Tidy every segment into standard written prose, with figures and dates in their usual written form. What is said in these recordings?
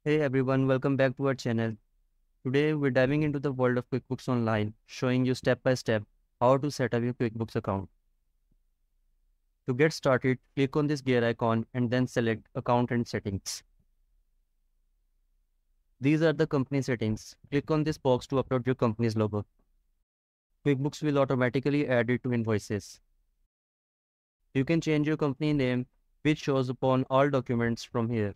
Hey everyone, welcome back to our channel. Today we're diving into the world of QuickBooks Online, showing you step by step how to set up your QuickBooks account. To get started, click on this gear icon and then select Account and Settings. These are the company settings. Click on this box to upload your company's logo. QuickBooks will automatically add it to invoices. You can change your company name, which shows upon all documents from here.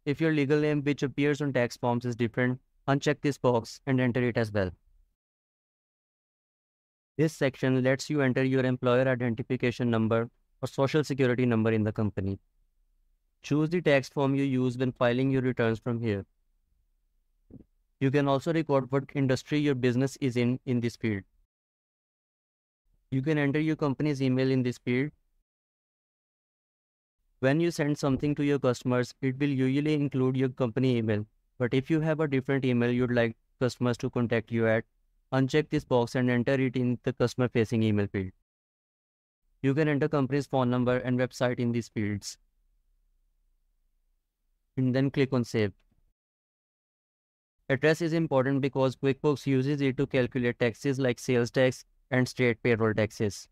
If your legal name which appears on tax forms is different, uncheck this box and enter it as well. This section lets you enter your employer identification number or social security number in the company. Choose the tax form you use when filing your returns from here. You can also record what industry your business is in this field. You can enter your company's email in this field. When you send something to your customers, it will usually include your company email. But if you have a different email you'd like customers to contact you at, uncheck this box and enter it in the customer-facing email field. You can enter company's phone number and website in these fields. And then click on Save. Address is important because QuickBooks uses it to calculate taxes like sales tax and state payroll taxes.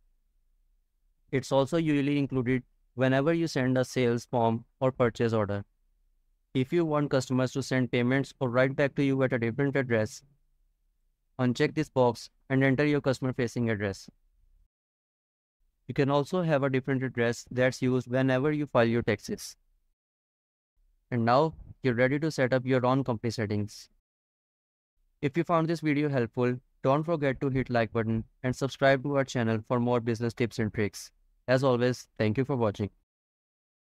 It's also usually included whenever you send a sales form or purchase order. If you want customers to send payments or write back to you at a different address, uncheck this box and enter your customer-facing address. You can also have a different address that's used whenever you file your taxes. And now, you're ready to set up your own company settings. If you found this video helpful, don't forget to hit like button and subscribe to our channel for more business tips and tricks. As always, thank you for watching.